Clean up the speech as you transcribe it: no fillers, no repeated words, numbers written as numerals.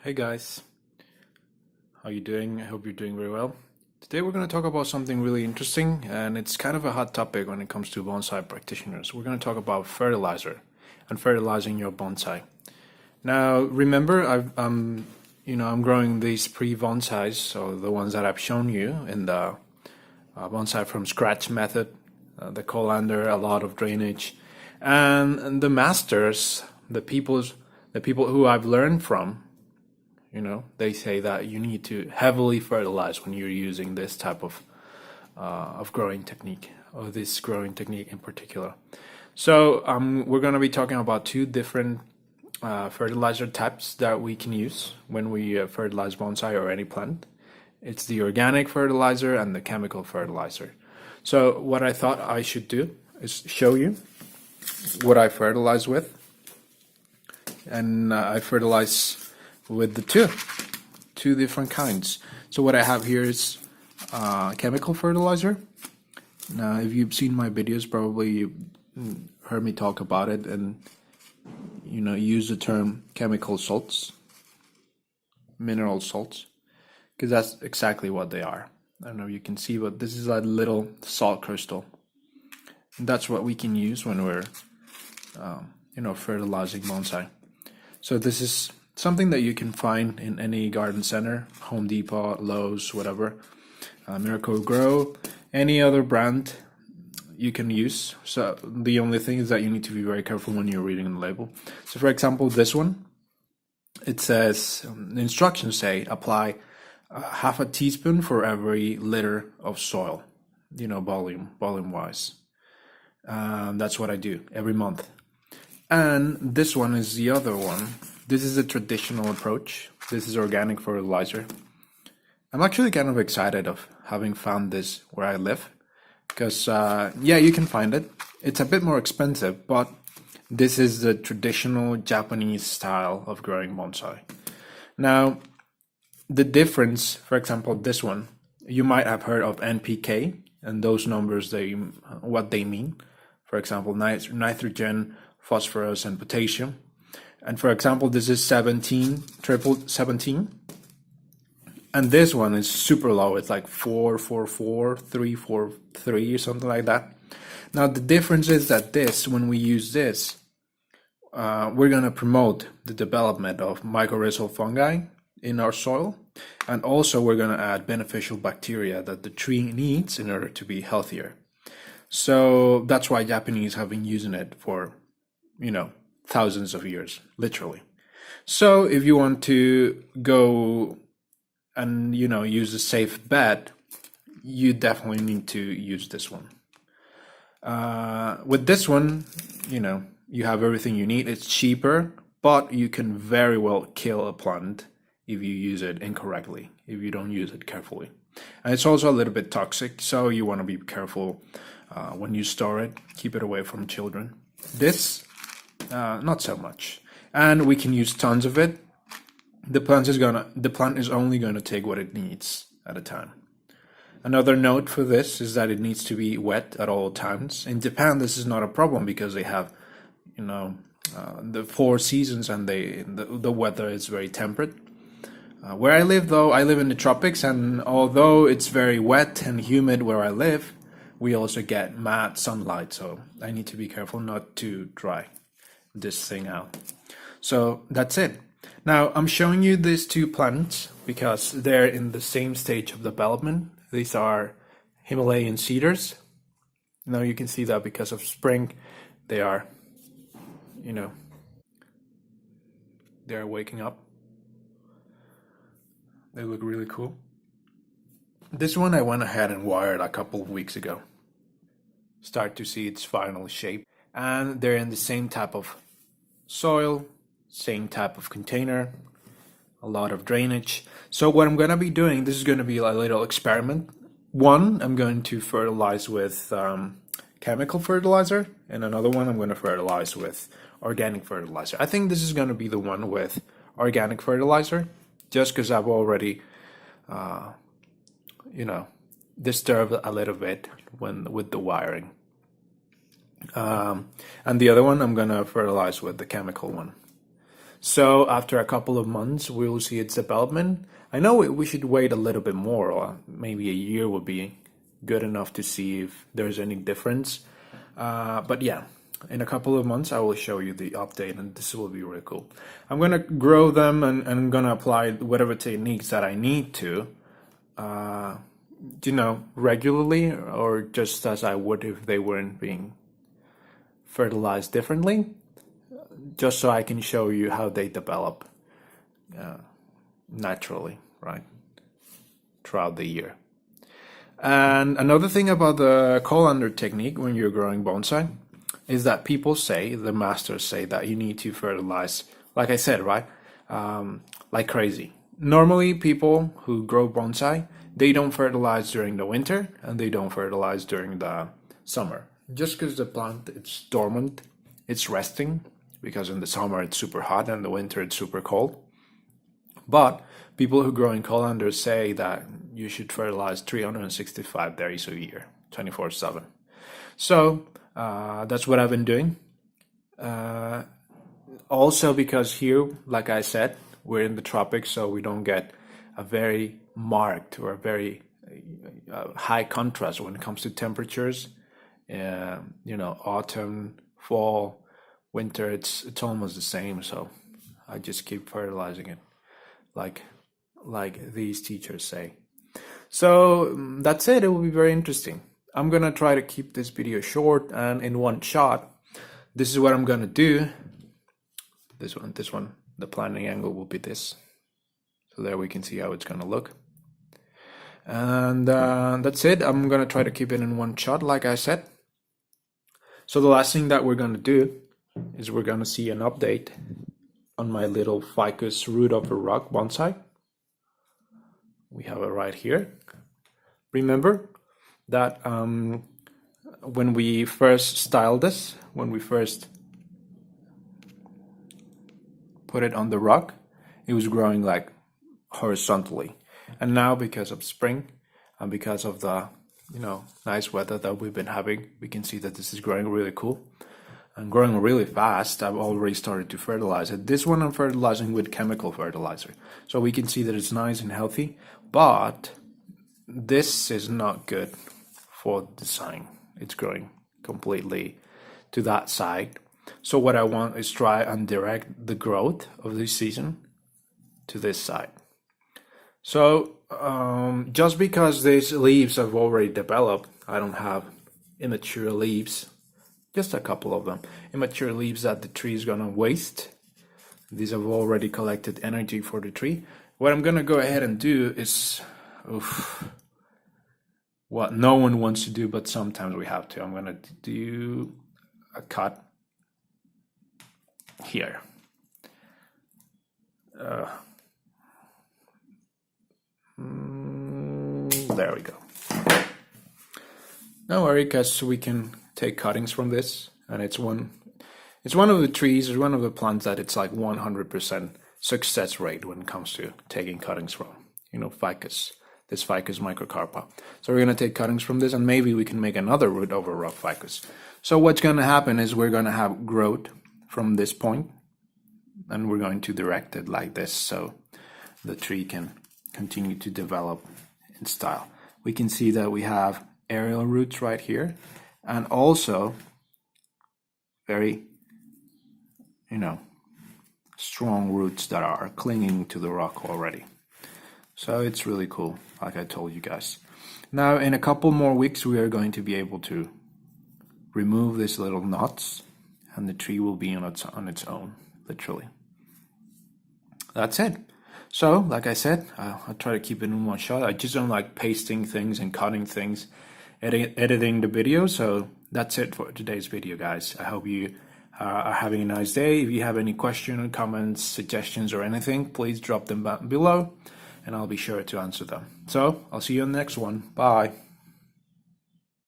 Hey guys, how you doing? I hope you're doing very well. Today we're going to talk about something really interesting, and it's kind of a hot topic when it comes to bonsai practitioners. We're going to talk about fertilizer and fertilizing your bonsai. Now, remember, I'm growing these pre-bonsais, so the ones that I've shown you in the bonsai from scratch method, the colander, a lot of drainage, and the masters, the people who I've learned from. They say that you need to heavily fertilize when you're using this type of growing technique, or this growing technique in particular. So we're going to be talking about two different fertilizer types that we can use when we fertilize bonsai or any plant. It's the organic fertilizer and the chemical fertilizer. So what I thought I should do is show you what I fertilize with, and I fertilize with the two different kinds. So what I have here is chemical fertilizer. Now, if you've seen my videos, probably you heard me talk about it and use the term chemical salts, mineral salts, because that's exactly what they are. I don't know if you can see, but this is a little salt crystal. And that's what we can use when we're fertilizing bonsai. So this is something that you can find in any garden center, Home Depot, Lowe's, whatever, Miracle Grow, any other brand you can use. So the only thing is that you need to be very careful when you're reading the label. So for example, this one, it says, the instructions say, apply half a teaspoon for every liter of soil, volume wise. That's what I do every month. And this one is the other one. This is a traditional approach. This is organic fertilizer. I'm actually kind of excited of having found this where I live, because you can find it. It's a bit more expensive, but this is the traditional Japanese style of growing bonsai. Now, the difference, for example, this one, you might have heard of NPK, and those numbers, what they mean. For example, nitrogen, phosphorus, and potassium. And for example, this is 17, 17. And this one is super low. It's like 444, 343, or something like that. Now, the difference is that when we use this, we're going to promote the development of mycorrhizal fungi in our soil. And also, we're going to add beneficial bacteria that the tree needs in order to be healthier. So that's why Japanese have been using it for, thousands of years, literally. So if you want to go and use a safe bet, you definitely need to use this one. With this one, you have everything you need. It's cheaper, but you can very well kill a plant if you use it incorrectly, if you don't use it carefully. And it's also a little bit toxic, so you want to be careful when you store it. Keep it away from children. This not so much, and we can use tons of it. The plant is only gonna take what it needs at a time. Another note for this is that it needs to be wet at all times. In Japan, this is not a problem because they have, the 4 seasons, and the weather is very temperate. Where I live, though, I live in the tropics, and although it's very wet and humid where I live, we also get mad sunlight, so I need to be careful not to dry this thing out. So that's it. Now I'm showing you these two plants because they're in the same stage of development. These are Himalayan cedars. Now you can see that because of spring, they are, they're waking up. They look really cool. This one I went ahead and wired a couple of weeks ago. Start to see its final shape. And they're in the same type of soil, same type of container, a lot of drainage. So what I'm going to be doing, this is going to be a little experiment. One, I'm going to fertilize with chemical fertilizer, and another one I'm going to fertilize with organic fertilizer. I think this is going to be the one with organic fertilizer, just because I've already, disturbed a little bit with the wiring. And the other one I'm gonna fertilize with the chemical one. So after a couple of months, we will see its development. I know we should wait a little bit more, or maybe a year would be good enough to see if there's any difference. But yeah, in a couple of months, I will show you the update, and this will be really cool. I'm gonna grow them, and I'm gonna apply whatever techniques that I need to, regularly, or just as I would if they weren't being fertilized differently, just so I can show you how they develop naturally, right, throughout the year. And another thing about the colander technique when you're growing bonsai is that people say, the masters say, that you need to fertilize, like I said, right, like crazy. Normally, people who grow bonsai, they don't fertilize during the winter and they don't fertilize during the summer, just because the plant, it's dormant, it's resting, because in the summer it's super hot and in the winter it's super cold. But people who grow in colanders say that you should fertilize 365 days a year, 24/7. So that's what I've been doing. Also because here, like I said, we're in the tropics, so we don't get a very marked or a very high contrast when it comes to temperatures. Autumn, fall, winter, it's almost the same. So I just keep fertilizing it, like these teachers say. So that's it. It will be very interesting. I'm gonna try to keep this video short and in one shot. This is what I'm gonna do. This one, the planting angle will be this. So there we can see how it's gonna look. And that's it. I'm gonna try to keep it in one shot, like I said. So the last thing that we're gonna do is we're gonna see an update on my little Ficus root of a rock bonsai. We have it right here. Remember that when we first styled this, when we first put it on the rock, it was growing like horizontally. And now, because of spring and because of the nice weather that we've been having, we can see that this is growing really cool and growing really fast. I've already started to fertilize it. This one I'm fertilizing with chemical fertilizer, so we can see that it's nice and healthy. But this is not good for the sign. It's growing completely to that side. So what I want is try and direct the growth of this season to this side. So just because these leaves have already developed, I don't have immature leaves, just a couple of them, immature leaves that the tree is gonna waste. These have already collected energy for the tree. What I'm gonna go ahead and do is, what no one wants to do, but sometimes we have to. I'm gonna do a cut here. There we go. Don't worry, because we can take cuttings from this, and it's one of the trees, or one of the plants that it's like 100% success rate when it comes to taking cuttings from. Ficus, this Ficus Microcarpa. So we're gonna take cuttings from this, and maybe we can make another root over rock ficus. So what's gonna happen is we're gonna have growth from this point, and we're going to direct it like this, so the tree can continue to develop in style. We can see that we have aerial roots right here, and also very, strong roots that are clinging to the rock already. So it's really cool, like I told you guys. Now, in a couple more weeks, we are going to be able to remove these little knots, and the tree will be on its own, literally. That's it. So, like I said, I'll try to keep it in one shot. I just don't like pasting things and cutting things, editing the video. So that's it for today's video, guys. I hope you are having a nice day. If you have any questions, comments, suggestions, or anything, please drop them below, and I'll be sure to answer them. So I'll see you on the next one. Bye.